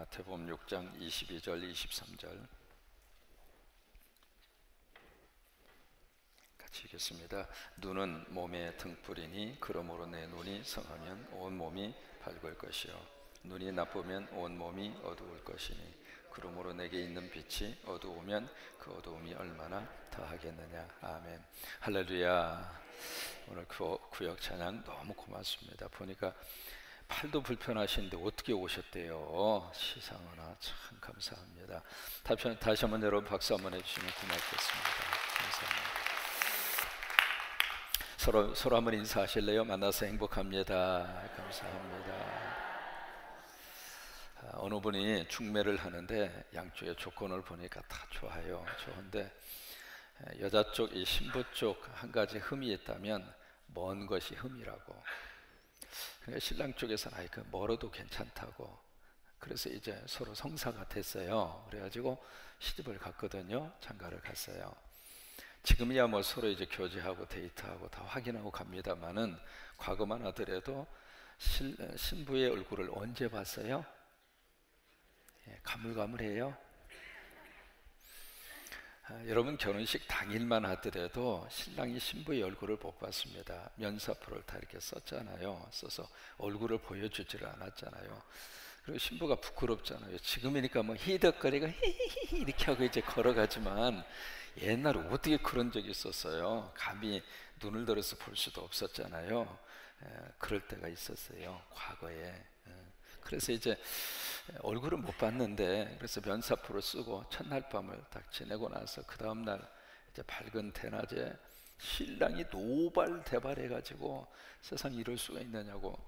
마태복음 6장 22절 23절 같이 읽겠습니다. 눈은 몸의 등불이니 그러므로 내 눈이 성하면 온 몸이 밝을 것이요 눈이 나쁘면 온 몸이 어두울 것이니 그러므로 내게 있는 빛이 어두우면 그 어두움이 얼마나 더하겠느냐. 아멘. 할렐루야. 오늘 구역 찬양 너무 고맙습니다. 보니까 팔도 불편하신데 어떻게 오셨대요. 시상하나 참 감사합니다. 다시 한번 여러분 박수 한번 해주시면 고맙겠습니다. 감사합니다. 서로 한번 인사하실래요? 만나서 행복합니다. 감사합니다. 어느 분이 중매를 하는데 양쪽의 조건을 보니까 다 좋아요. 좋은데 여자 쪽, 이 신부 쪽 한 가지 흠이 있다면 먼 것이 흠이라고. 그러니까 신랑 쪽에서는 그 멀어도 괜찮다고. 그래서 이제 서로 성사가 됐어요. 그래가지고 시집을 갔거든요. 장가를 갔어요. 지금이야 뭐 서로 이제 교제하고 데이트하고 다 확인하고 갑니다만은 과거만 하더라도 신부의 얼굴을 언제 봤어요? 가물가물해요. 여러분 결혼식 당일만 하더라도 신랑이 신부의 얼굴을 못 봤습니다. 면사포를 다 이렇게 썼잖아요. 써서 얼굴을 보여주지를 않았잖아요. 그리고 신부가 부끄럽잖아요. 지금이니까 뭐 히덕거리가 히히히 이렇게 하고 이제 걸어가지만 옛날에 어떻게 그런 적이 있었어요. 감히 눈을 들어서 볼 수도 없었잖아요. 그럴 때가 있었어요. 과거에. 그래서 이제 얼굴을 못 봤는데 그래서 면사포를 쓰고 첫날 밤을 딱 지내고 나서 그 다음날 이제 밝은 대낮에 신랑이 노발대발해가지고 세상에 이럴 수가 있느냐고.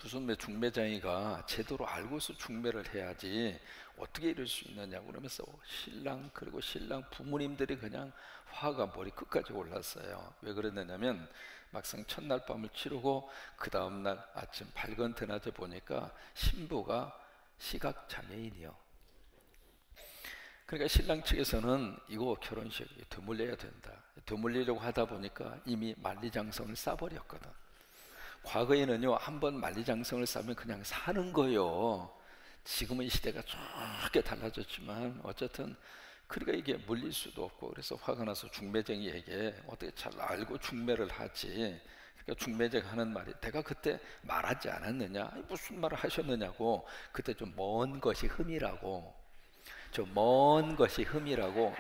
무슨 중매장이가 제대로 알고서 중매를 해야지 어떻게 이럴 수 있느냐고 그러면서 신랑 그리고 신랑 부모님들이 그냥 화가 머리 끝까지 올랐어요. 왜 그랬느냐면 막상 첫날 밤을 치르고 그 다음날 아침 밝은 대낮에 보니까 신부가 시각장애인이요. 그러니까 신랑 측에서는 이거 결혼식 되물려야 된다. 되물리려고 하다 보니까 이미 만리장성을 싸버렸거든. 과거에는요 한번 만리장성을 싸면 그냥 사는 거예요. 지금은 시대가 좁게 달라졌지만 어쨌든 그러니까 이게 물릴 수도 없고 그래서 화가 나서 중매쟁이에게 어떻게 잘 알고 중매를 하지. 그러니까 중매쟁 하는 말이 내가 그때 말하지 않았느냐, 무슨 말을 하셨느냐고. 그때 좀 먼 것이 흠이라고, 좀 먼 것이 흠이라고.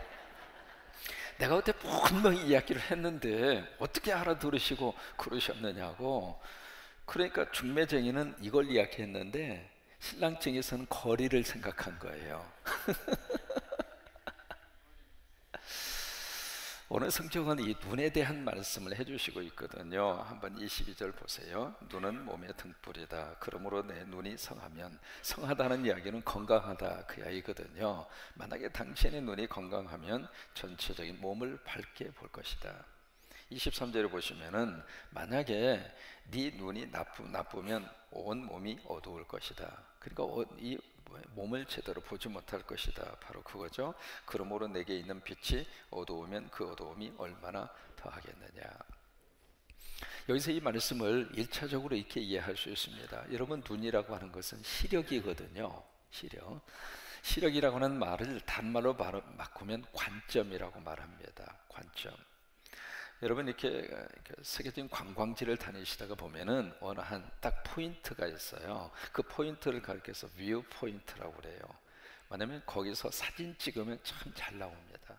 내가 그때 분명히 이야기를 했는데 어떻게 알아들으시고 그러셨느냐고. 그러니까 중매쟁이는 이걸 이야기했는데 신랑 측에서는 거리를 생각한 거예요. 오늘 성경은 이 눈에 대한 말씀을 해주시고 있거든요. 한번 22절 보세요. 눈은 몸의 등불이다. 그러므로 내 눈이 성하면, 성하다는 이야기는 건강하다 그 이야기거든요. 만약에 당신의 눈이 건강하면 전체적인 몸을 밝게 볼 것이다. 23절에 보시면은 만약에 네 눈이 나쁘면 온 몸이 어두울 것이다. 그러니까 이 몸을 제대로 보지 못할 것이다. 바로 그거죠. 그러므로 내게 있는 빛이 어두우면 그 어두움이 얼마나 더하겠느냐. 여기서 이 말씀을 1차적으로 이렇게 이해할 수 있습니다. 여러분 눈이라고 하는 것은 시력이거든요. 시력이라고 하는 말을 단말로 바꾸면 관점이라고 말합니다. 관점. 여러분 이렇게 세계적인 관광지를 다니시다가 보면은 어느 한 딱 포인트가 있어요. 그 포인트를 가리켜서 뷰 포인트라고 그래요. 왜냐면 거기서 사진 찍으면 참 잘 나옵니다.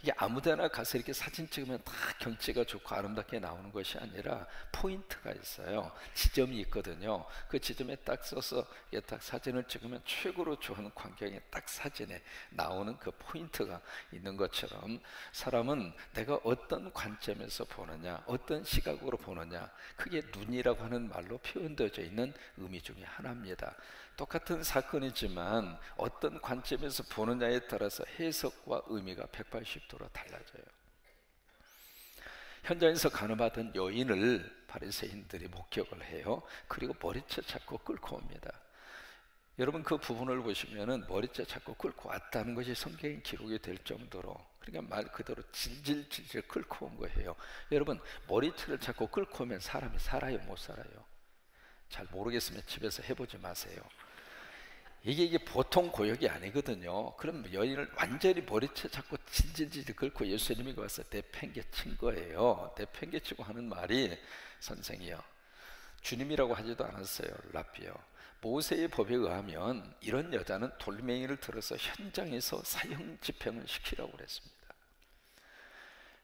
이게 아무데나 가서 이렇게 사진 찍으면 다 경치가 좋고 아름답게 나오는 것이 아니라 포인트가 있어요. 지점이 있거든요. 그 지점에 딱 써서 이게 딱 사진을 찍으면 최고로 좋은 광경이 딱 사진에 나오는 그 포인트가 있는 것처럼 사람은 내가 어떤 관점에서 보느냐, 어떤 시각으로 보느냐, 그게 눈이라고 하는 말로 표현되어져 있는 의미 중에 하나입니다. 똑같은 사건이지만 어떤 관점에서 보느냐에 따라서 해석과 의미가 180도로 달라져요. 현장에서 간호받은 여인을 바리새인들이 목격을 해요. 그리고 머리채 잡고 끌고 옵니다. 여러분 그 부분을 보시면은 머리채 잡고 끌고 왔다는 것이 성경에 기록이 될 정도로, 그러니까 말 그대로 질질 끌고 온 거예요. 여러분 머리채를 잡고 끌고 오면 사람이 살아요, 못 살아요? 잘 모르겠으면 집에서 해보지 마세요. 이게 보통 고역이 아니거든요. 그럼 여인을 완전히 머리채 잡고 질질질 긁고 예수님이 와서 내팽개친 거예요. 내팽개치고 하는 말이, 선생이요, 주님이라고 하지도 않았어요. 랍비요, 모세의 법에 의하면 이런 여자는 돌멩이를 들어서 현장에서 사형 집행을 시키라고 그랬습니다.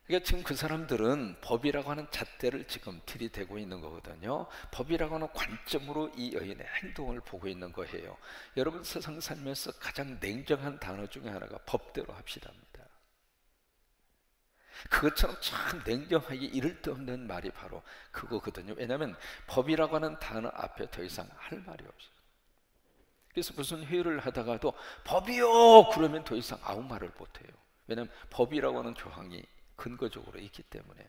그러니까 지금 그 사람들은 법이라고 하는 잣대를 지금 들이대고 있는 거거든요. 법이라고 하는 관점으로 이 여인의 행동을 보고 있는 거예요. 여러분, 세상 살면서 가장 냉정한 단어 중에 하나가 법대로 합시다입니다. 그것처럼 참 냉정하게 이를 데 없는 말이 바로 그거거든요. 왜냐하면 법이라고 하는 단어 앞에 더 이상 할 말이 없어요. 그래서 무슨 회의를 하다가도 법이요 그러면 더 이상 아무 말을 못해요. 왜냐하면 법이라고 하는 조항이 근거적으로 있기 때문에.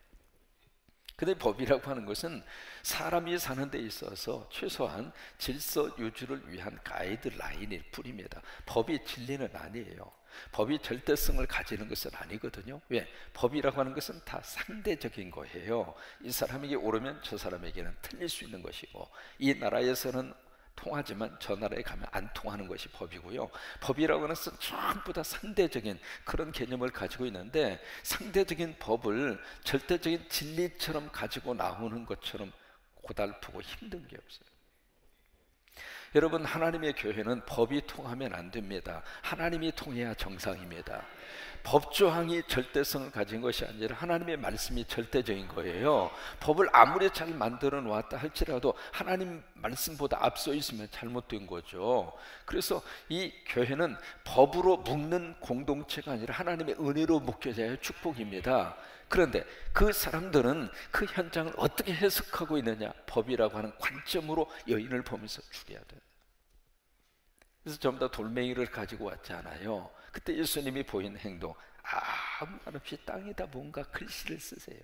근데 법이라고 하는 것은 사람이 사는 데 있어서 최소한 질서 유지를 위한 가이드라인일 뿐입니다. 법이 진리는 아니에요. 법이 절대성을 가지는 것은 아니거든요. 왜? 법이라고 하는 것은 다 상대적인 거예요. 이 사람에게 옳으면 저 사람에게는 틀릴 수 있는 것이고, 이 나라에서는 통하지만 저 나라에 가면 안 통하는 것이 법이고요. 법이라고 하는 것은 전부 다 상대적인 그런 개념을 가지고 있는데, 상대적인 법을 절대적인 진리처럼 가지고 나오는 것처럼 고달프고 힘든 게 없어요. 여러분, 하나님의 교회는 법이 통하면 안 됩니다. 하나님이 통해야 정상입니다. 법조항이 절대성을 가진 것이 아니라 하나님의 말씀이 절대적인 거예요. 법을 아무리 잘 만들어 놓았다 할지라도 하나님 말씀보다 앞서 있으면 잘못된 거죠. 그래서 이 교회는 법으로 묶는 공동체가 아니라 하나님의 은혜로 묶여져야 축복입니다. 그런데 그 사람들은 그 현장을 어떻게 해석하고 있느냐, 법이라고 하는 관점으로 여인을 보면서 죽여야 돼요. 그래서 전부 다 돌멩이를 가지고 왔잖아요. 그때 예수님이 보인 행동, 아무 말 없이 땅에다 뭔가 글씨를 쓰세요.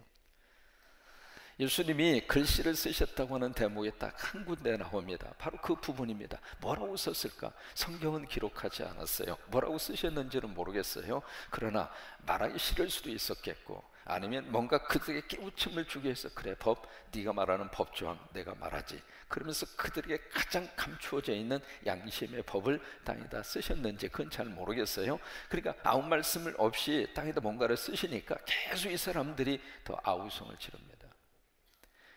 예수님이 글씨를 쓰셨다고 하는 대목에 딱 한 군데 나옵니다. 바로 그 부분입니다. 뭐라고 썼을까? 성경은 기록하지 않았어요. 뭐라고 쓰셨는지는 모르겠어요. 그러나 말하기 싫을 수도 있었겠고, 아니면 뭔가 그들에게 깨우침을 주기 위해서, 그래, 법, 네가 말하는 법조항 내가 말하지, 그러면서 그들에게 가장 감추어져 있는 양심의 법을 땅에다 쓰셨는지 그건 잘 모르겠어요. 그러니까 아무 말씀을 없이 땅에다 뭔가를 쓰시니까 계속 이 사람들이 더 아우성을 지릅니다.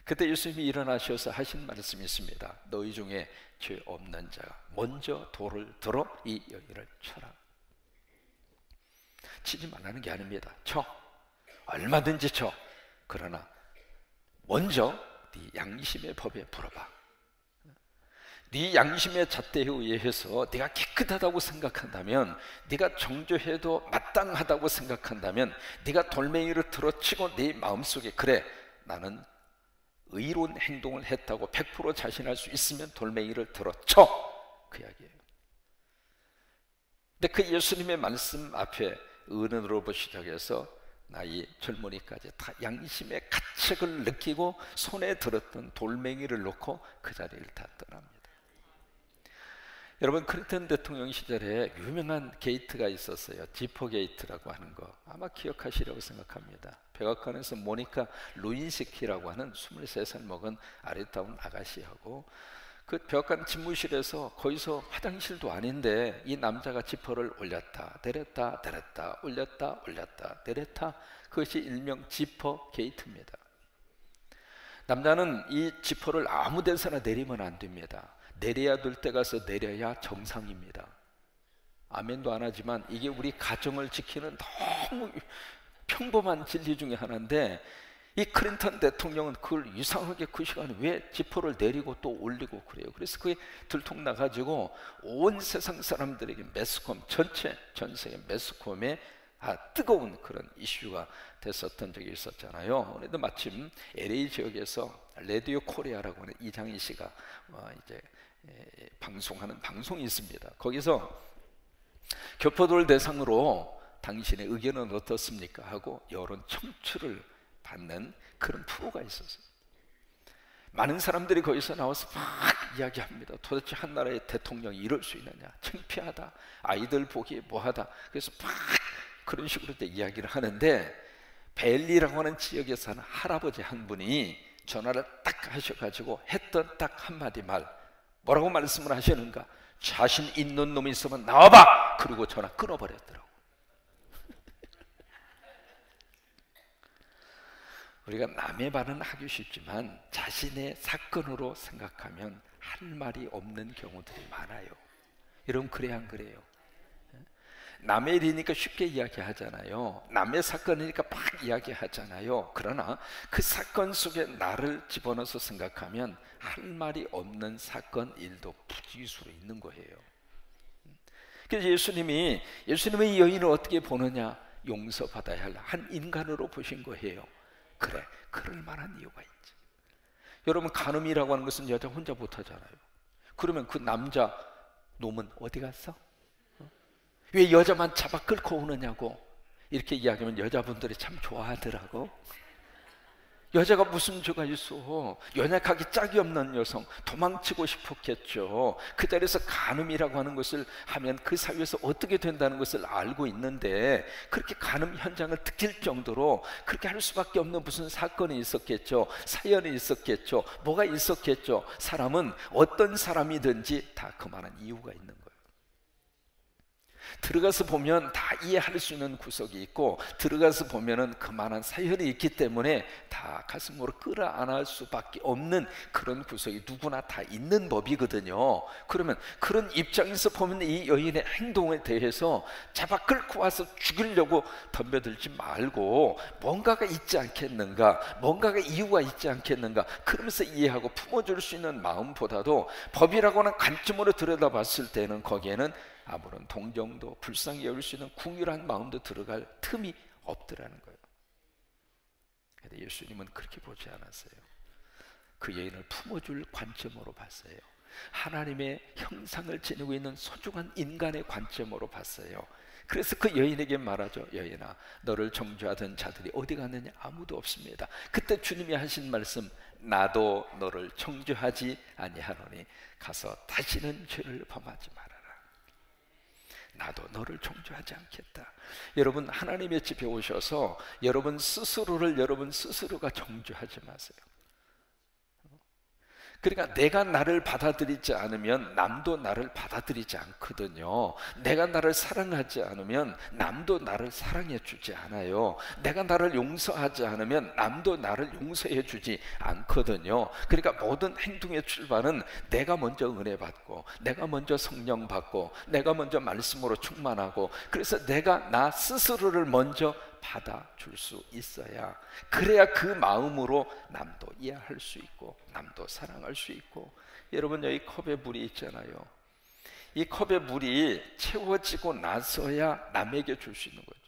그때 예수님이 일어나셔서 하신 말씀이 있습니다. 너희 중에 죄 없는 자가 먼저 돌을 들어 이 여인을 쳐라. 치지 말라는 게 아닙니다. 쳐, 얼마든지 쳐. 그러나 먼저 네 양심의 법에 물어봐. 네 양심의 잣대에 의해서 네가 깨끗하다고 생각한다면, 네가 정죄해도 마땅하다고 생각한다면, 네가 돌멩이를 들어치고 네 마음속에, 그래, 나는 의로운 행동을 했다고 100% 자신할 수 있으면 돌멩이를 들어쳐, 그 이야기예요. 근데 그 예수님의 말씀 앞에 어른으로부터 시작해서 나이 젊은이까지 다 양심의 가책을 느끼고 손에 들었던 돌멩이를 놓고 그 자리를 다 떠납니다. 여러분, 클린턴 대통령 시절에 유명한 게이트가 있었어요. 지퍼 게이트라고 하는 거 아마 기억하시려고 생각합니다. 백악관에서 모니카 루인스키라고 하는 23살 먹은 아리따운 아가씨하고 그 백악관 집무실에서, 거기서 화장실도 아닌데 이 남자가 지퍼를 올렸다 내렸다 내렸다 올렸다 올렸다 내렸다, 그것이 일명 지퍼 게이트입니다. 남자는 이 지퍼를 아무 데서나 내리면 안 됩니다. 내려야 될 때 가서 내려야 정상입니다. 아멘도 안 하지만 이게 우리 가정을 지키는 너무 평범한 진리 중에 하나인데, 이 클린턴 대통령은 그걸 이상하게 그 시간에 왜 지퍼를 내리고 또 올리고 그래요. 그래서 그게 들통나가지고 온 세상 사람들에게 매스컴, 전 세계 매스컴에 뜨거운 그런 이슈가 됐었던 적이 있었잖아요. 그런데 마침 LA 지역에서 라디오 코리아라고 하는 이장희 씨가 이제 방송하는 방송이 있습니다. 거기서 교포들 대상으로 당신의 의견은 어떻습니까? 하고 여론 청취를 받는 그런 프로가 있었어요. 많은 사람들이 거기서 나와서 막 이야기합니다. 도대체 한 나라의 대통령이 이럴 수 있느냐, 창피하다, 아이들 보기에 뭐하다. 그래서 막 그런 식으로 이야기를 하는데, 벨리라고 하는 지역에 사는 할아버지 한 분이 전화를 딱 하셔가지고 했던 딱 한마디 말, 뭐라고 말씀을 하시는가? 자신 있는 놈이 있으면 나와봐! 그리고 전화 끊어버렸더라고. 우리가 남의 말은 하기 쉽지만 자신의 사건으로 생각하면 할 말이 없는 경우들이 많아요. 여러분, 그래야 안 그래요? 남의 일이니까 쉽게 이야기하잖아요. 남의 사건이니까 막 이야기하잖아요. 그러나 그 사건 속에 나를 집어넣어서 생각하면 할 말이 없는 사건, 일도 부지수로 있는 거예요. 그래서 예수님이 이 여인을 어떻게 보느냐? 용서받아야 할 한 인간으로 보신 거예요. 그래, 그럴 만한 이유가 있지. 여러분, 간음이라고 하는 것은 여자 혼자 못하잖아요. 그러면 그 남자 놈은 어디 갔어? 왜 여자만 잡아 끌고 오느냐고 이렇게 이야기하면 여자분들이 참 좋아하더라고. 여자가 무슨 죄가 있어? 연약하기 짝이 없는 여성, 도망치고 싶었겠죠. 그 자리에서 간음이라고 하는 것을 하면 그 사회에서 어떻게 된다는 것을 알고 있는데, 그렇게 간음 현장을 느낄 정도로 그렇게 할 수밖에 없는 무슨 사건이 있었겠죠. 사연이 있었겠죠. 뭐가 있었겠죠. 사람은 어떤 사람이든지 다 그만한 이유가 있는 거예요. 들어가서 보면 다 이해할 수 있는 구석이 있고, 들어가서 보면은 그만한 사연이 있기 때문에 다 가슴으로 끌어안을 수밖에 없는 그런 구석이 누구나 다 있는 법이거든요. 그러면 그런 입장에서 보면 이 여인의 행동에 대해서 잡아 끌고 와서 죽이려고 덤벼들지 말고, 뭔가가 있지 않겠는가, 뭔가가 이유가 있지 않겠는가, 그러면서 이해하고 품어줄 수 있는 마음보다도 법이라고 하는 관점으로 들여다봤을 때는 거기에는 아무런 동정도 불쌍히 여길 수 있는 궁휼한 마음도 들어갈 틈이 없더라는 거예요. 그런데 예수님은 그렇게 보지 않았어요. 그 여인을 품어줄 관점으로 봤어요. 하나님의 형상을 지니고 있는 소중한 인간의 관점으로 봤어요. 그래서 그 여인에게 말하죠. 여인아, 너를 정죄하던 자들이 어디 갔느냐? 아무도 없습니다. 그때 주님이 하신 말씀, 나도 너를 정죄하지 아니하노니 가서 다시는 죄를 범하지 마라. 나도 너를 정죄하지 않겠다. 여러분, 하나님의 집에 오셔서 여러분 스스로가 정죄하지 마세요. 그러니까 내가 나를 받아들이지 않으면 남도 나를 받아들이지 않거든요. 내가 나를 사랑하지 않으면 남도 나를 사랑해 주지 않아요. 내가 나를 용서하지 않으면 남도 나를 용서해 주지 않거든요. 그러니까 모든 행동의 출발은 내가 먼저 은혜 받고, 내가 먼저 성령 받고, 내가 먼저 말씀으로 충만하고, 그래서 내가 나 스스로를 먼저 받아줄 수 있어야, 그래야 그 마음으로 남도 이해할 수 있고 남도 사랑할 수 있고. 여러분, 여기 컵에 물이 있잖아요. 이 컵에 물이 채워지고 나서야 남에게 줄 수 있는 거죠.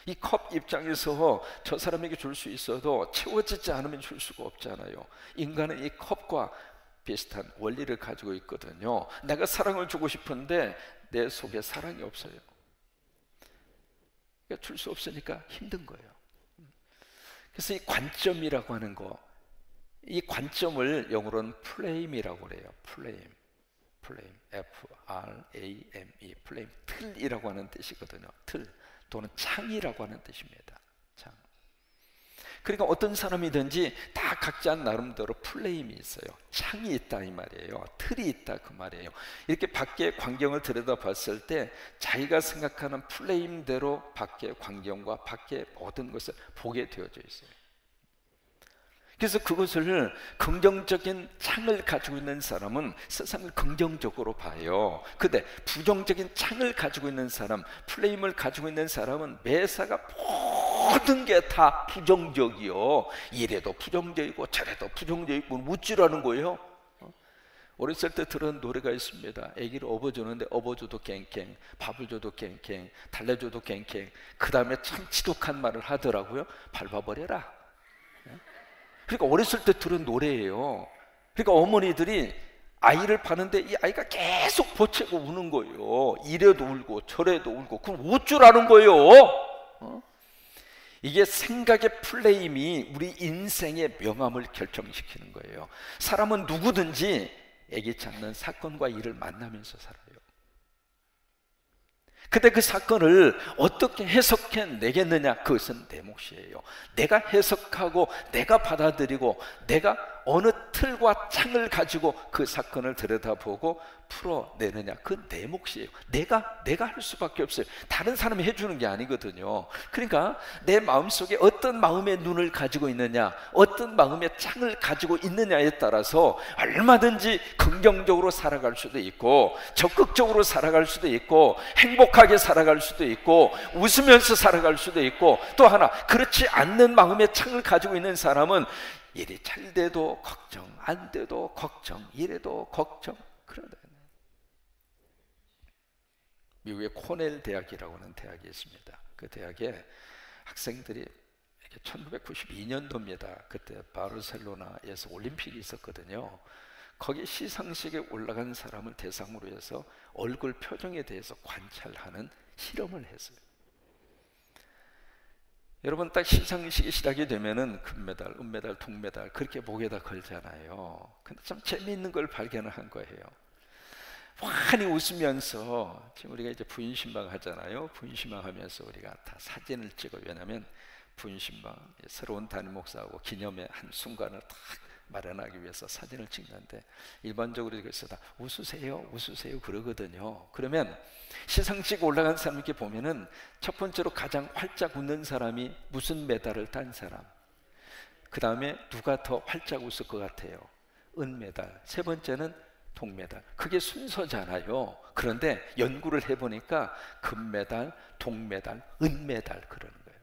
이 컵 입장에서 저 사람에게 줄 수 있어도 채워지지 않으면 줄 수가 없잖아요. 인간은 이 컵과 비슷한 원리를 가지고 있거든요. 내가 사랑을 주고 싶은데 내 속에 사랑이 없어요. 줄 수 없으니까 힘든 거예요. 그래서 이 관점이라고 하는 거, 이 관점을 영어로는 플레임이라고 그래요. 플레임, F-R-A-M-E, 플레임, 틀이라고 하는 뜻이거든요. 틀 또는 창이라고 하는 뜻입니다. 창. 그러니까 어떤 사람이든지 다 각자 나름대로 플레임이 있어요. 창이 있다 이 말이에요. 틀이 있다 그 말이에요. 이렇게 밖의 광경을 들여다봤을 때 자기가 생각하는 플레임대로 밖의 광경과 밖의 모든 것을 보게 되어져 있어요. 그래서 그것을 긍정적인 창을 가지고 있는 사람은 세상을 긍정적으로 봐요. 근데 부정적인 창을 가지고 있는 사람, 플레임을 가지고 있는 사람은 매사가 모든 게 다 부정적이요. 이래도 부정적이고 저래도 부정적이고 무찌라는 거예요. 어렸을 때 들은 노래가 있습니다. 아기를 업어주는데 업어줘도 갱갱, 밥을 줘도 갱갱, 달래줘도 갱갱, 그 다음에 참 지독한 말을 하더라고요. 밟아버려라. 그러니까 어렸을 때 들은 노래예요. 그러니까 어머니들이 아이를 파는데 이 아이가 계속 보채고 우는 거예요. 이래도 울고 저래도 울고. 그럼 어쩌라는 거예요? 이게 생각의 플레임이 우리 인생의 명암을 결정시키는 거예요. 사람은 누구든지 애기치 않는 사건과 일을 만나면서 살아요. 근데 그 사건을 어떻게 해석해 내겠느냐, 그것은 내 몫이에요. 내가 해석하고 내가 받아들이고 내가 어느 틀과 창을 가지고 그 사건을 들여다보고 풀어내느냐, 그건 내 몫이에요. 내가 할 수밖에 없어요. 다른 사람이 해주는 게 아니거든요. 그러니까 내 마음속에 어떤 마음의 눈을 가지고 있느냐, 어떤 마음의 창을 가지고 있느냐에 따라서 얼마든지 긍정적으로 살아갈 수도 있고, 적극적으로 살아갈 수도 있고, 행복하게 살아갈 수도 있고, 웃으면서 살아갈 수도 있고, 또 하나 그렇지 않는 마음의 창을 가지고 있는 사람은 일이 잘 돼도 걱정, 안 돼도 걱정, 이래도 걱정. 그러다 미국의 코넬 대학이라고 하는 대학이 있습니다. 그 대학에 학생들이 1992년도입니다. 그때 바르셀로나에서 올림픽이 있었거든요. 거기 시상식에 올라간 사람을 대상으로 해서 얼굴 표정에 대해서 관찰하는 실험을 했어요. 여러분, 딱 시상식이 시작이 되면은 금메달, 은메달, 동메달 그렇게 목에다 걸잖아요. 근데 참 재미있는 걸 발견을 한 거예요. 환히 웃으면서, 지금 우리가 이제 부인신방 하잖아요. 부인신방 하면서 우리가 다 사진을 찍어요. 왜냐하면 부인신방 새로운 담임 목사하고 기념의 한 순간을 딱 마련하기 위해서 사진을 찍는데, 일반적으로 그래서 다 웃으세요, 웃으세요 그러거든요. 그러면 시상식 올라간 사람 이렇게 보면은 첫 번째로 가장 활짝 웃는 사람이 무슨 메달을 딴 사람, 그 다음에 누가 더 활짝 웃을 것 같아요? 은메달. 세 번째는 동메달. 그게 순서잖아요. 그런데 연구를 해보니까 금메달, 동메달, 은메달 그러는 거예요.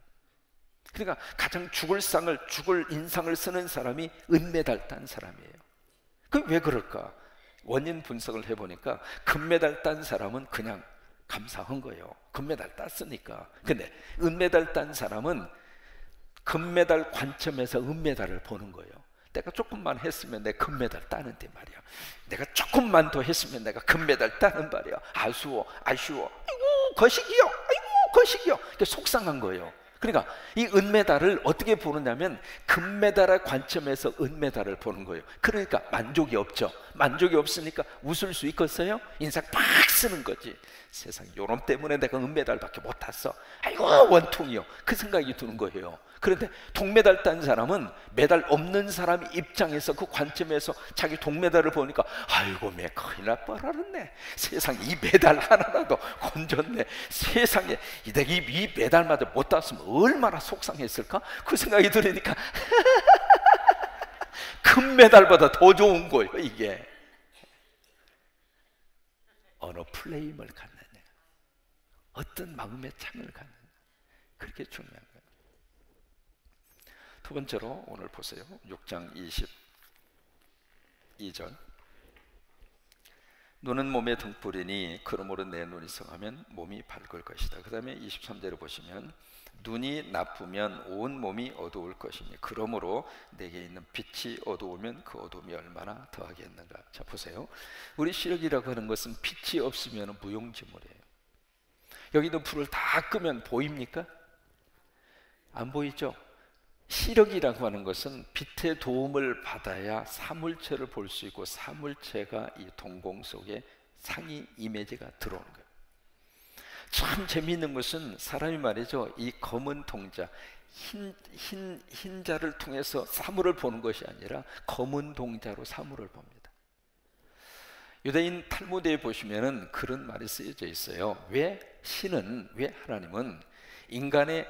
그러니까 가장 죽을 인상을 쓰는 사람이 은메달 딴 사람이에요. 그 왜 그럴까? 원인 분석을 해보니까 금메달 딴 사람은 그냥 감사한 거예요. 금메달 땄으니까. 근데 은메달 딴 사람은 금메달 관점에서 은메달을 보는 거예요. 내가 조금만 했으면 내가 금메달 따는데 말이야. 내가 조금만 더 했으면 내가 금메달 따는 말이야. 아쉬워. 아이고 거시기요. 아이고 거시기요. 이게 속상한 거예요. 그러니까 이 은메달을 어떻게 보느냐면 금메달의 관점에서 은메달을 보는 거예요. 그러니까 만족이 없죠. 만족이 없으니까 웃을 수 있겠어요? 인상 팍 쓰는 거지. 세상에, 요놈 때문에 내가 은메달밖에 못 탔어. 아이고 원통이요. 그 생각이 드는 거예요. 그런데 동메달 딴 사람은 메달 없는 사람 입장에서 그 관점에서 자기 동메달을 보니까 아이고 매 큰일 날 뻔하네. 세상에, 이 메달 하나라도 건졌네. 세상에, 내가 이 메달마저 못 땄으면 얼마나 속상했을까? 그 생각이 들으니까 금메달보다 더 좋은 거예요. 이게 어느 플레임을 갖느냐, 어떤 마음의 창을 갖느냐, 그렇게 중요한 거예요. 두 번째로 오늘 보세요. 6장 22절. 눈은 몸의 등불이니 그러므로 내 눈이 성하면 몸이 밝을 것이다. 그 다음에 23절을 보시면 눈이 나쁘면 온 몸이 어두울 것이니 그러므로 내게 있는 빛이 어두우면 그 어둠이 얼마나 더하겠는가. 자 보세요. 우리 시력이라고 하는 것은 빛이 없으면 무용지물이에요. 여기 있는 불을 다 끄면 보입니까? 안 보이죠? 시력이라고 하는 것은 빛의 도움을 받아야 사물체를 볼 수 있고, 사물체가 이 동공 속에 상이 이미지가 들어오는 거예요. 참 재미있는 것은 사람이 말이죠, 이 검은 동자, 흰자를 통해서 사물을 보는 것이 아니라 검은 동자로 사물을 봅니다. 유대인 탈무드에 보시면은 그런 말이 쓰여져 있어요. 왜 하나님은 인간의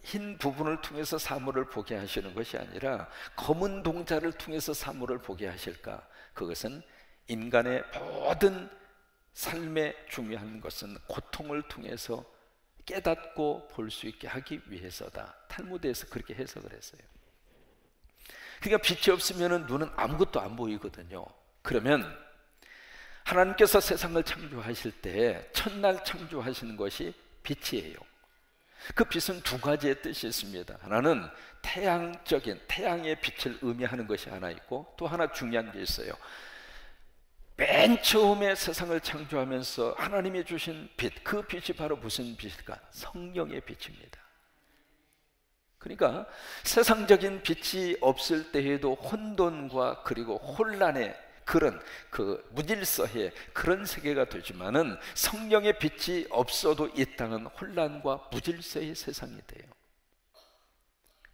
흰 부분을 통해서 사물을 보게 하시는 것이 아니라 검은 동자를 통해서 사물을 보게 하실까? 그것은 인간의 모든 삶에 중요한 것은 고통을 통해서 깨닫고 볼 수 있게 하기 위해서다. 탈무드에서 그렇게 해석을 했어요. 그러니까 빛이 없으면 눈은 아무것도 안 보이거든요. 그러면 하나님께서 세상을 창조하실 때 첫날 창조하시는 것이 빛이에요. 그 빛은 두 가지의 뜻이 있습니다. 하나는 태양적인 태양의 빛을 의미하는 것이 하나 있고, 또 하나 중요한 게 있어요. 맨 처음에 세상을 창조하면서 하나님이 주신 빛, 그 빛이 바로 무슨 빛일까? 성령의 빛입니다. 그러니까 세상적인 빛이 없을 때에도 혼돈과 그리고 혼란의 그런 무질서의 그런 세계가 되지만은 성령의 빛이 없어도 이 땅은 혼란과 무질서의 세상이 돼요.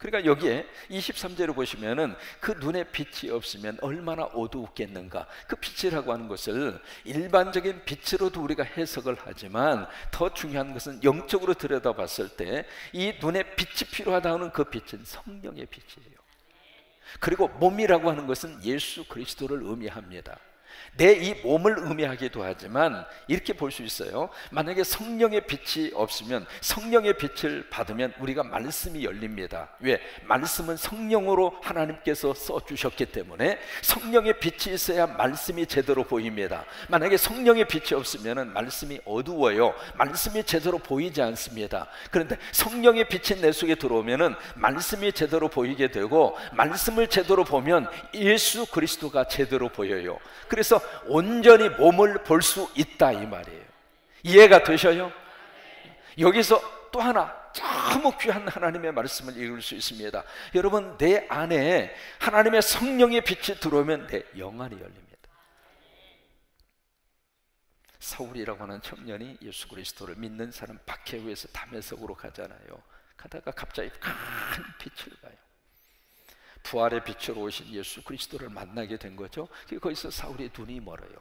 그러니까 여기에 23절을 보시면은 그 눈에 빛이 없으면 얼마나 어두웠겠는가. 그 빛이라고 하는 것을 일반적인 빛으로도 우리가 해석을 하지만 더 중요한 것은 영적으로 들여다봤을 때 이 눈에 빛이 필요하다는 그 빛은 성령의 빛이에요. 그리고 몸이라고 하는 것은 예수 그리스도를 의미합니다. 내 이 몸을 의미하기도 하지만 이렇게 볼 수 있어요. 만약에 성령의 빛이 없으면, 성령의 빛을 받으면 우리가 말씀이 열립니다. 왜? 말씀은 성령으로 하나님께서 써주셨기 때문에 성령의 빛이 있어야 말씀이 제대로 보입니다. 만약에 성령의 빛이 없으면 말씀이 어두워요. 말씀이 제대로 보이지 않습니다. 그런데 성령의 빛이 내 속에 들어오면 말씀이 제대로 보이게 되고, 말씀을 제대로 보면 예수 그리스도가 제대로 보여요. 그래서 온전히 몸을 볼 수 있다 이 말이에요. 이해가 되셔요? 여기서 또 하나 너무 귀한 하나님의 말씀을 읽을 수 있습니다. 여러분, 내 안에 하나님의 성령의 빛이 들어오면 내 영안이 열립니다. 사울이라고 하는 청년이 예수 그리스도를 믿는 사람 박해후에서 담에석으로 가잖아요. 가다가 갑자기 큰 빛을 봐요. 부활의 빛으로 오신 예수 그리스도를 만나게 된 거죠. 거기서 사울의 눈이 멀어요.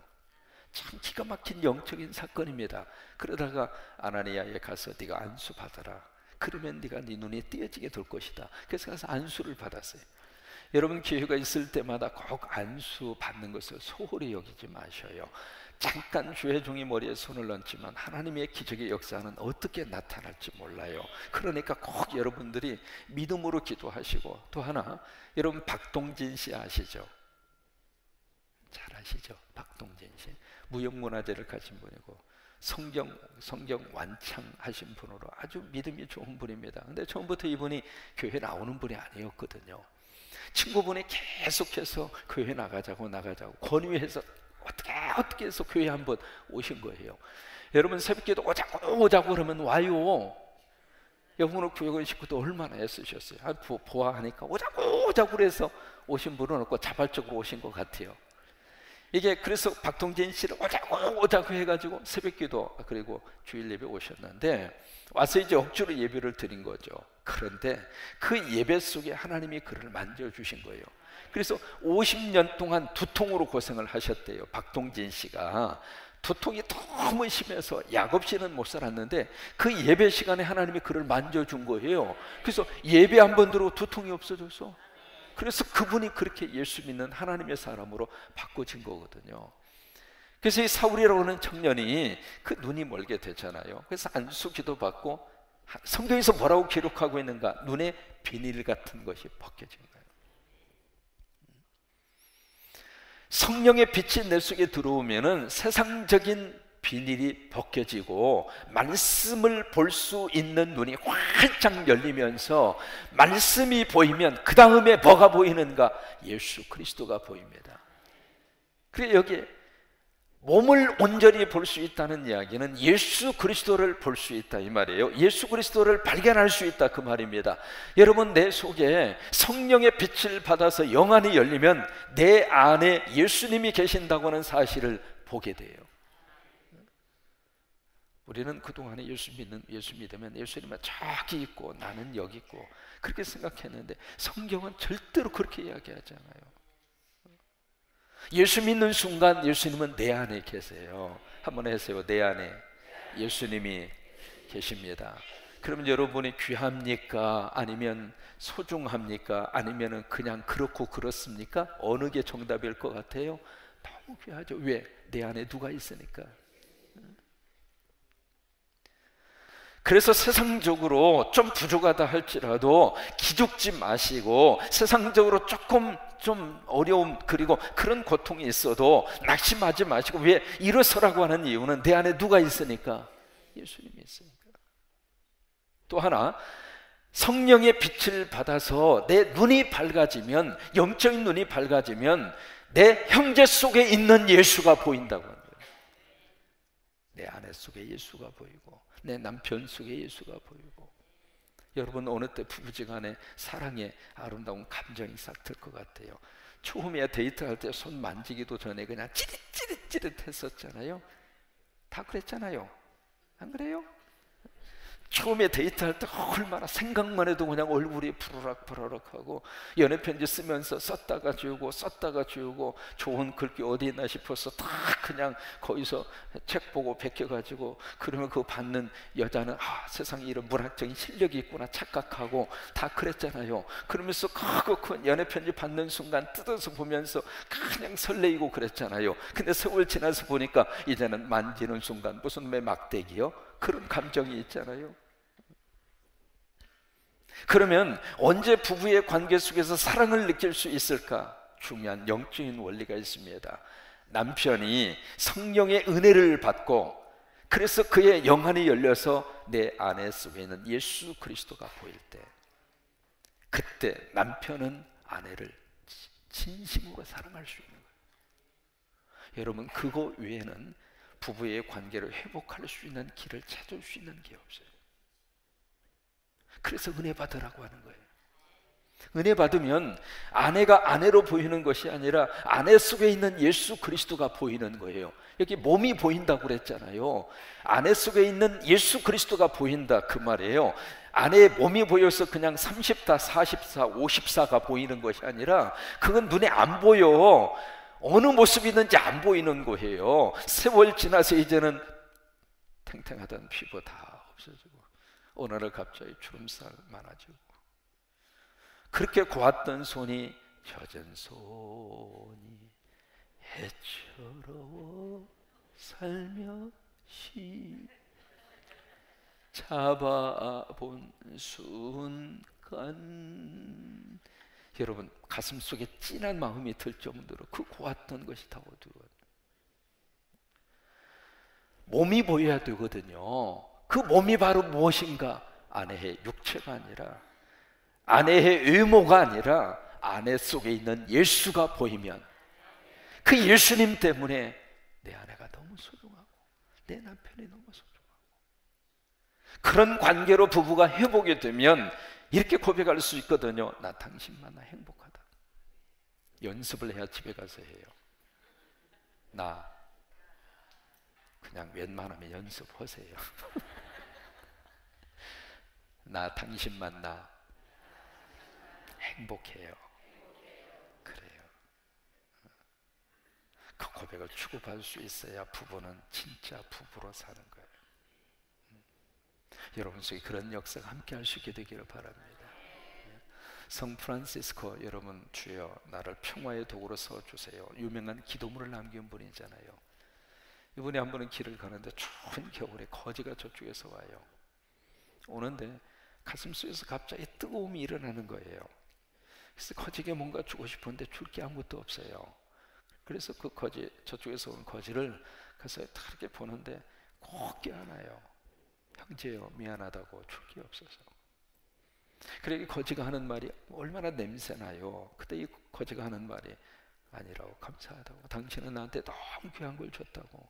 참 기가 막힌 영적인 사건입니다. 그러다가 아나니아에 가서 네가 안수 받아라. 그러면 네가 네 눈이 띄어지게 될 것이다. 그래서 가서 안수를 받았어요. 여러분, 기회가 있을 때마다 꼭 안수 받는 것을 소홀히 여기지 마셔요. 잠깐 주의 종이 머리에 손을 얹지만 하나님의 기적의 역사는 어떻게 나타날지 몰라요. 그러니까 꼭 여러분들이 믿음으로 기도하시고, 또 하나, 여러분 박동진 씨 아시죠? 잘 아시죠? 박동진 씨 무형문화재를 가진 분이고 성경 완창하신 분으로 아주 믿음이 좋은 분입니다. 근데 처음부터 이분이 교회 나오는 분이 아니었거든요. 친구분이 계속해서 교회 나가자고 권유해서 어떻게 해서 교회 한번 오신 거예요. 여러분, 새벽기도 오자고 그러면 와요. 여러분은 교회 식구도 얼마나 애쓰셨어요. 보아하니까 오자고 그래서 오신 분은 없고 자발적으로 오신 것 같아요. 이게 그래서 박동진 씨를 오자고 해가지고 새벽기도 그리고 주일 예배 오셨는데, 와서 이제 억지로 예배를 드린 거죠. 그런데 그 예배 속에 하나님이 그를 만져주신 거예요. 그래서 50년 동안 두통으로 고생을 하셨대요. 박동진 씨가 두통이 너무 심해서 약 없이는 못 살았는데 그 예배 시간에 하나님이 그를 만져준 거예요. 그래서 예배 한 번 들어도 두통이 없어졌어. 그래서 그분이 그렇게 예수 믿는 하나님의 사람으로 바꿔진 거거든요. 그래서 이 사울이라고 하는 청년이 그 눈이 멀게 되잖아요. 그래서 안수 기도 받고, 성경에서 뭐라고 기록하고 있는가? 눈에 비닐 같은 것이 벗겨진 거예요. 성령의 빛이 내 속에 들어오면은 세상적인 비닐이 벗겨지고 말씀을 볼 수 있는 눈이 활짝 열리면서 말씀이 보이면 그 다음에 뭐가 보이는가? 예수 그리스도가 보입니다. 그래서 여기에 몸을 온전히 볼 수 있다는 이야기는 예수 그리스도를 볼 수 있다 이 말이에요. 예수 그리스도를 발견할 수 있다 그 말입니다. 여러분, 내 속에 성령의 빛을 받아서 영안이 열리면 내 안에 예수님이 계신다고 하는 사실을 보게 돼요. 우리는 그동안에 예수 믿으면 예수님은 저기 있고 나는 여기 있고 그렇게 생각했는데 성경은 절대로 그렇게 이야기하지 않아요. 예수 믿는 순간 예수님은 내 안에 계세요. 한번 해보세요. 내 안에 예수님이 계십니다. 그럼 여러분이 귀합니까? 아니면 소중합니까? 아니면 그냥 그렇고 그렇습니까? 어느 게 정답일 것 같아요? 너무 귀하죠. 왜? 내 안에 누가 있으니까. 그래서 세상적으로 좀 부족하다 할지라도 기죽지 마시고, 세상적으로 조금 좀 어려움 그리고 그런 고통이 있어도 낙심하지 마시고, 왜? 일어서라고 하는 이유는 내 안에 누가 있으니까? 예수님이 있으니까. 또 하나, 성령의 빛을 받아서 내 눈이 밝아지면, 영적인 눈이 밝아지면 내 형제 속에 있는 예수가 보인다고 합니다. 내 아내 속에 예수가 보이고 내 남편 속에 예수가 보이고. 여러분, 어느 때 부부지간에 사랑의 아름다운 감정이 싹 들 것 같아요. 처음에 데이트할 때 손 만지기도 전에 그냥 찌릿찌릿 했었잖아요. 다 그랬잖아요. 안 그래요? 처음에 데이트할 때 얼마나 생각만 해도 그냥 얼굴이 부르락부르락하고 연애 편지 쓰면서 썼다가 지우고 썼다가 지우고 좋은 글귀 어디 있나 싶어서 다 그냥 거기서 책 보고 베껴가지고 그러면 그거 받는 여자는 세상에 이런 문학적인 실력이 있구나 착각하고 다 그랬잖아요. 그러면서 크고 큰 연애 편지 받는 순간 뜯어서 보면서 그냥 설레이고 그랬잖아요. 근데 세월 지나서 보니까 이제는 만지는 순간 무슨 매 막대기요? 그런 감정이 있잖아요. 그러면 언제 부부의 관계 속에서 사랑을 느낄 수 있을까? 중요한 영적인 원리가 있습니다. 남편이 성령의 은혜를 받고 그래서 그의 영안이 열려서 내 아내 속에 있는 예수 그리스도가 보일 때, 그때 남편은 아내를 진심으로 사랑할 수 있는 거예요. 여러분, 그거 외에는 부부의 관계를 회복할 수 있는 길을 찾을 수 있는 게 없어요. 그래서 은혜 받으라고 하는 거예요. 은혜 받으면 아내가 아내로 보이는 것이 아니라 아내 속에 있는 예수 그리스도가 보이는 거예요. 여기 몸이 보인다고 그랬잖아요. 아내 속에 있는 예수 그리스도가 보인다 그 말이에요. 아내의 몸이 보여서 그냥 30다, 44, 54가 보이는 것이 아니라 그건 눈에 안 보여. 어느 모습이 있는지 안 보이는 거예요. 세월 지나서 이제는 탱탱하던 피부 다 없어지고 어느 날 갑자기 주름살 많아지고 그렇게 고왔던 손이 젖은 손이 해처럼 살며시 잡아본 순간 여러분 가슴 속에 찐한 마음이 들 정도로 그 고왔던 것이 다 어두워. 몸이 보여야 되거든요. 그 몸이 바로 무엇인가? 아내의 육체가 아니라 아내의 외모가 아니라 아내 속에 있는 예수가 보이면 그 예수님 때문에 내 아내가 너무 소중하고 내 남편이 너무 소중하고 그런 관계로 부부가 회복이 되면 이렇게 고백할 수 있거든요. 나 당신 만나 행복하다. 연습을 해야 집에 가서 해요. 나 그냥 웬만하면 연습하세요. 나 당신 만나 행복해요. 그래요. 그 고백을 주고받을 수 있어야 부부는 진짜 부부로 사는 거예요. 여러분 속에 그런 역사가 함께 할 수 있게 되기를 바랍니다. 성 프란시스코, 여러분 주여 나를 평화의 도구로 세워주세요. 유명한 기도문을 남긴 분이잖아요. 이분이 한 번은 길을 가는데 추운 겨울에 거지가 저쪽에서 와요. 오는데 가슴 속에서 갑자기 뜨거움이 일어나는 거예요. 그래서 거지에게 뭔가 주고 싶은데 줄 게 아무것도 없어요. 그래서 그 거지, 저쪽에서 온 거지를 가서 이렇게 보는데 꼭 껴안아요. 형제요, 미안하다고 줄 게 없어서. 그래 거지가 하는 말이 얼마나 냄새나요. 그때 이 거지가 하는 말이 아니라고, 감사하다고. 당신은 나한테 너무 귀한 걸 줬다고.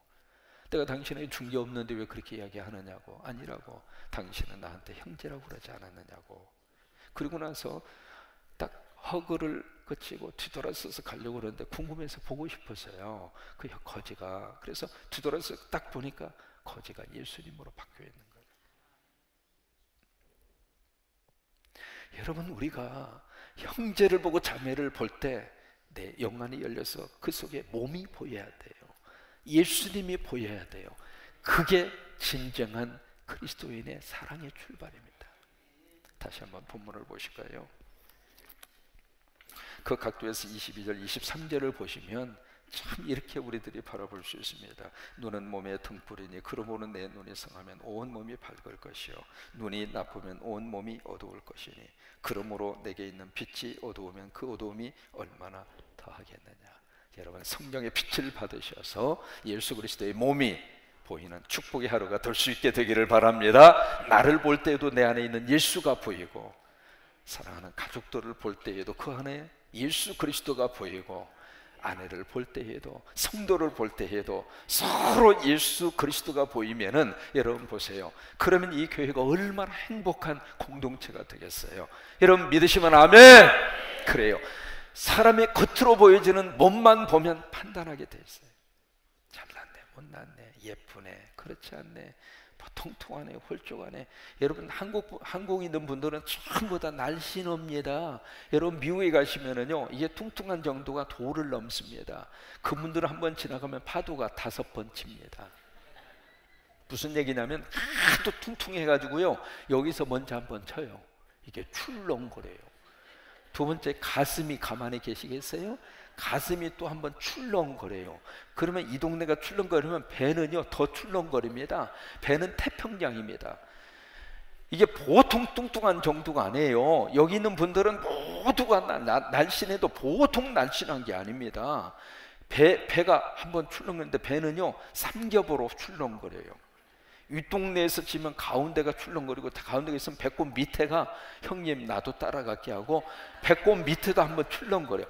내가 당신에게 준 게 없는데 왜 그렇게 이야기하느냐고. 아니라고. 당신은 나한테 형제라고 그러지 않았느냐고. 그리고 나서 딱 허그를 거치고 뒤돌아서서 가려고 그러는데 궁금해서 보고 싶었어요. 그 거지가. 그래서 뒤돌아서 딱 보니까 거지가 예수님으로 바뀌어 있는 거예요. 여러분, 우리가 형제를 보고 자매를 볼 때 내 영안이 열려서 그 속에 몸이 보여야 돼요. 예수님이 보여야 돼요. 그게 진정한 그리스도인의 사랑의 출발입니다. 다시 한번 본문을 보실까요? 그 각도에서 22절, 23절을 보시면 참 이렇게 우리들이 바라볼 수 있습니다. 눈은 몸의 등불이니 그러므로 내 눈이 성하면 온 몸이 밝을 것이요 눈이 나쁘면 온 몸이 어두울 것이니 그러므로 내게 있는 빛이 어두우면 그 어두움이 얼마나 더하겠느냐. 여러분, 성령의 빛을 받으셔서 예수 그리스도의 몸이 보이는 축복의 하루가 될 수 있게 되기를 바랍니다. 나를 볼 때에도 내 안에 있는 예수가 보이고 사랑하는 가족들을 볼 때에도 그 안에 예수 그리스도가 보이고 아내를 볼 때에도 성도를 볼 때에도 서로 예수 그리스도가 보이면은 여러분 보세요. 그러면 이 교회가 얼마나 행복한 공동체가 되겠어요. 여러분 믿으시면 아멘. 그래요. 사람의 겉으로 보여지는 몸만 보면 판단하게 돼 있어요. 잘났네, 못났네, 예쁘네, 그렇지 않네, 통통하네, 홀쭉하네. 여러분 한국에 있는 분들은 전부 다 날씬합니다. 여러분 미국에 가시면은요, 이게 뚱뚱한 정도가 도를 넘습니다. 그분들은 한번 지나가면 파도가 5번 칩니다. 무슨 얘기냐면 하도 퉁퉁해가지고요, 여기서 먼저 한번 쳐요. 이게 출렁거려요. 두 번째, 가슴이 가만히 계시겠어요? 가슴이 또 한번 출렁거려요. 그러면 이 동네가 출렁거리면 배는요 더 출렁거립니다. 배는 태평양입니다. 이게 보통 뚱뚱한 정도가 아니에요. 여기 있는 분들은 모두가 날씬해도 보통 날씬한 게 아닙니다. 배가 한번 출렁거리는데 배는요 삼겹으로 출렁거려요. 윗동네에서 지면 가운데가 출렁거리고, 가운데가 있으면 배꼽 밑에가 형님 나도 따라가게 하고, 배꼽 밑에도 한번 출렁거려.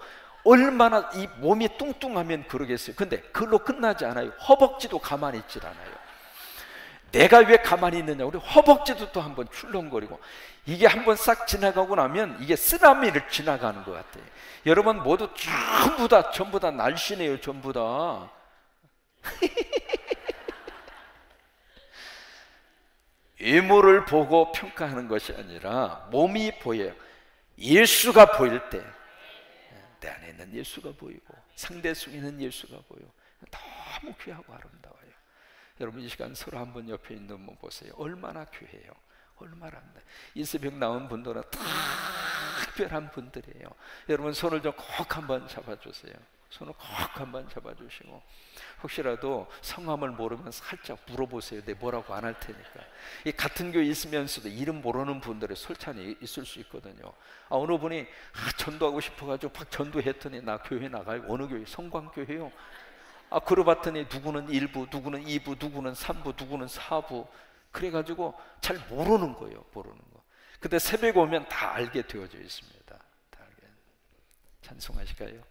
얼마나 이 몸이 뚱뚱하면 그러겠어요. 근데 그걸로 끝나지 않아요. 허벅지도 가만히 있질 않아요. 내가 왜 가만히 있느냐, 우리 허벅지도 또 한번 출렁거리고. 이게 한번 싹 지나가고 나면 이게 쓰나미를 지나가는 것 같아요. 여러분 모두 전부 다 날씬해요. 전부 다. 외모를 보고 평가하는 것이 아니라 몸이 보여요. 예수가 보일 때 내 안에 있는 예수가 보이고 상대 속에는 예수가 보여. 너무 귀하고 아름다워요. 여러분 이 시간 서로 한번 옆에 있는 분 보세요. 얼마나 귀해요. 얼마나 아름다워요. 이스병 나온 분들은 특별한 분들이에요. 여러분 손을 좀 꼭 한번 잡아주세요. 손을 꼭 한번 잡아주시고, 혹시라도 성함을 모르면 살짝 물어보세요. 내 뭐라고 안 할 테니까. 이 같은 교회 있으면서도 이름 모르는 분들의 솔찬이 있을 수 있거든요. 어느 분이 전도하고 싶어가지고 막 전도했더니 나 교회 나가요. 어느 교회? 성광교회요. 그러봤더니 누구는 1부, 누구는 2부, 누구는 3부, 누구는 4부. 그래가지고 잘 모르는 거예요. 모르는 거. 근데 새벽 오면 다 알게 되어져 있습니다. 다 알게. 찬송하실까요?